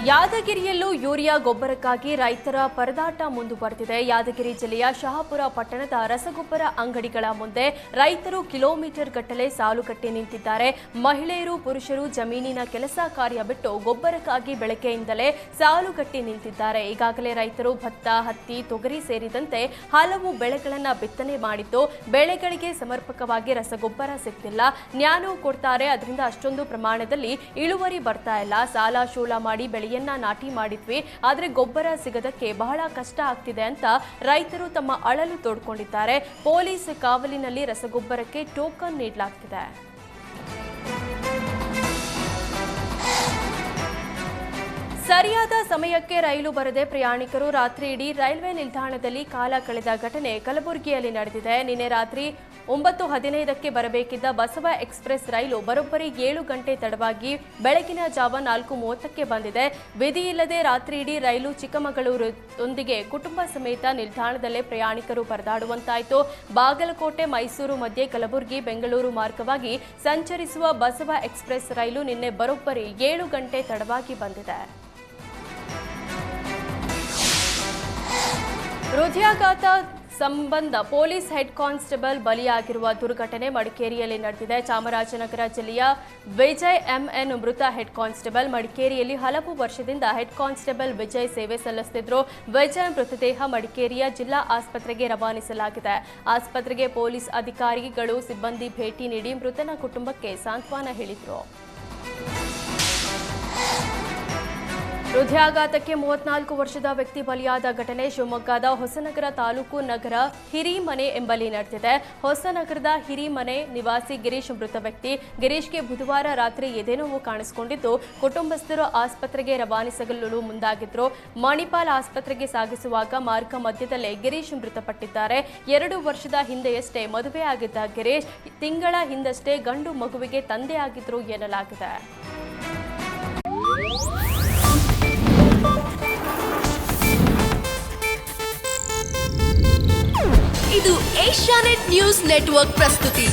ಯಾದಗಿರಿಯಲ್ಲೂ urea ಗೊಬ್ಬರಕ್ಕಾಗಿ ರೈತರ ಪರದಾಟ ಮುಂದುವರೆದಿದೆ. ಯಾದಗಿರಿ ಜಿಲ್ಲೆಯ ಶಹಾಪುರ ಪಟ್ಟಣದ ರಸಗೊಬ್ಬರ ಅಂಗಡಿಗಳ ಮುಂದೆ ರೈತರು ಕಿಲೋಮೀಟರ್ ಗಟ್ಟಲೆ ಸಾಲು ಕಟ್ಟಿ ನಿಂತಿದ್ದಾರೆ. ಮಹಿಳೆಯರು, ಪುರುಷರು ಜಮೀನಿನ ಕೆಲಸ ಕಾರ್ಯ ಬಿಟ್ಟು ಗೊಬ್ಬರಕ್ಕಾಗಿ ಬೆಳಗ್ಗೆಯಿಂದಲೇ ಸಾಲು ಕಟ್ಟಿ ನಿಂತಿದ್ದಾರೆ. ಈಗಾಗಲೇ ರೈತರು ಭತ್ತ, ಹತ್ತಿ, ತೊಗರಿ ಸೇರಿದಂತೆ ಹಲವು ಬೆಳೆಗಳನ್ನು ಬಿತ್ತನೆ ಮಾಡಿದ್ದು, ಬೆಳೆಗಳಿಗೆ ಸಮರ್ಪಕವಾಗಿ ರಸಗೊಬ್ಬರ ಸಿಗ್ತಿಲ್ಲ. ನ್ಯಾನೋ ಕೊಡ್ತಾರೆ, ಅದರಿಂದ ಅಷ್ಟೊಂದು ಪ್ರಮಾಣದಲ್ಲಿ ಇಳುವರಿ ಬರ್ತಾ ಇಲ್ಲ. ಸಾಲ ಶೂಲ ಮಾಡಿ ಬೆಳೆಯನ್ನ ನಾಟಿ ಮಾಡಿದ್ವಿ, ಆದ್ರೆ ಗೊಬ್ಬರ ಸಿಗದಕ್ಕೆ ಬಹಳ ಕಷ್ಟ ಆಗ್ತಿದೆ ಅಂತ ರೈತರು ತಮ್ಮ ಅಳಲು ತೋಡ್ಕೊಂಡಿದ್ದಾರೆ. ಪೊಲೀಸ್ ಕಾವಲಿನಲ್ಲಿ ರಸಗೊಬ್ಬರಕ್ಕೆ ಟೋಕನ್ ನೀಡಲಾಗ್ತಿದೆ. ಸರಿಯಾದ ಸಮಯಕ್ಕೆ ರೈಲು ಬರದೆ ಪ್ರಯಾಣಿಕರು ರಾತ್ರಿ ಇಡೀ ರೈಲ್ವೆ ನಿಲ್ದಾಣದಲ್ಲಿ ಕಾಲ ಕಳೆದ ಘಟನೆ ಕಲಬುರಗಿಯಲ್ಲಿ ನಡೆದಿದೆ. ನಿನ್ನೆ ರಾತ್ರಿ 9:15ಕ್ಕೆ ಬರಬೇಕಿದ್ದ ಬಸವ ಎಕ್ಸ್‌ಪ್ರೆಸ್ ರೈಲು ಬರೋಬ್ಬರಿ 7 ಗಂಟೆ ತಡವಾಗಿ ಬೆಳಗಿನ ಜಾವ 4:30ಕ್ಕೆ ಬಂದಿದೆ. ವಿಧಿಯಿಲ್ಲದೆ ರಾತ್ರಿ ಇಡೀ ರೈಲು ಚಿಕ್ಕಮಗಳೂರೊಂದಿಗೆ ಕುಟುಂಬ ಸಮೇತ ನಿಲ್ದಾಣದಲ್ಲೇ ಪ್ರಯಾಣಿಕರು ಪರದಾಡುವಂತಾಯಿತು. ಬಾಗಲಕೋಟೆ, ಮೈಸೂರು ಮಧ್ಯೆ ಕಲಬುರಗಿ, ಬೆಂಗಳೂರು ಮಾರ್ಗವಾಗಿ ಸಂಚರಿಸುವ ಬಸವ ಎಕ್ಸ್‌ಪ್ರೆಸ್ ರೈಲು ನಿನ್ನೆ ಬರೋಬ್ಬರಿ 7 ಗಂಟೆ ತಡವಾಗಿ ಬಂದಿದೆ. ಹೃದಯಾಘಾತ ಸಂಬಂಧ ಪೊಲೀಸ್ ಹೆಡ್ ಕಾನ್ಸ್ಟೇಬಲ್ ಬಲಿಯಾಗಿರುವ ದುರ್ಘಟನೆ ಮಡಿಕೇರಿಯಲ್ಲಿ ನಡೆದಿದೆ. ಚಾಮರಾಜನಗರ ಜಿಲ್ಲೆಯ ವಿಜಯ್ ಎಂಎನ್ ಮೃತ ಹೆಡ್ ಕಾನ್ಸ್ಟೇಬಲ್. ಮಡಿಕೇರಿಯಲ್ಲಿ ಹಲವು ವರ್ಷದಿಂದ ಹೆಡ್ ಕಾನ್ಸ್ಟೇಬಲ್ ವಿಜಯ್ ಸೇವೆ ಸಲ್ಲಿಸುತ್ತಿದ್ದರು. ವಿಜಯ್ ಮೃತದೇಹ ಮಡಿಕೇರಿಯ ಜಿಲ್ಲಾ ಆಸ್ಪತ್ರೆಗೆ ರವಾನಿಸಲಾಗಿದೆ. ಆಸ್ಪತ್ರೆಗೆ ಪೊಲೀಸ್ ಅಧಿಕಾರಿಗಳು, ಸಿಬ್ಬಂದಿ ಭೇಟಿ ನೀಡಿ ಮೃತನ ಕುಟುಂಬಕ್ಕೆ ಸಾಂತ್ವನ ಹೇಳಿದರು. ಹೃದಯಾಘಾತಕ್ಕೆ 34 ವರ್ಷದ ವ್ಯಕ್ತಿ ಬಲಿಯಾದ ಘಟನೆ ಶಿವಮೊಗ್ಗದ ಹೊಸನಗರ ತಾಲೂಕು ನಗರ ಹಿರಿಮನೆ ಎಂಬಲ್ಲಿ ನಡೆದಿದೆ. ಹೊಸನಗರದ ಹಿರಿಮನೆ ನಿವಾಸಿ ಗಿರೀಶ್ ಮೃತ ವ್ಯಕ್ತಿ. ಗಿರೀಶ್ಗೆ ಬುಧವಾರ ರಾತ್ರಿ ಎದೆನೋವು ಕಾಣಿಸಿಕೊಂಡಿದ್ದು, ಕುಟುಂಬಸ್ಥರು ಆಸ್ಪತ್ರೆಗೆ ರವಾನಿಸಲು ಮುಂದಾಗಿದ್ರು. ಮಣಿಪಾಲ್ ಆಸ್ಪತ್ರೆಗೆ ಸಾಗಿಸುವಾಗ ಮಾರ್ಗ ಮಧ್ಯದಲ್ಲೇ ಗಿರೀಶ್ ಮೃತಪಟ್ಟಿದ್ದಾರೆ. 2 ವರ್ಷದ ಹಿಂದೆಯಷ್ಟೇ ಮದುವೆಯಾಗಿದ್ದ ಗಿರೀಶ್ ತಿಂಗಳ ಹಿಂದಷ್ಟೇ ಗಂಡು ಮಗುವಿಗೆ ತಂದೆಯಾಗಿದ್ರು ಎನ್ನಲಾಗಿದೆ. ಇದು ಏಷ್ಯಾನೆಟ್ ನ್ಯೂಸ್ ನೆಟ್ವರ್ಕ್ ಪ್ರಸ್ತುತಿ.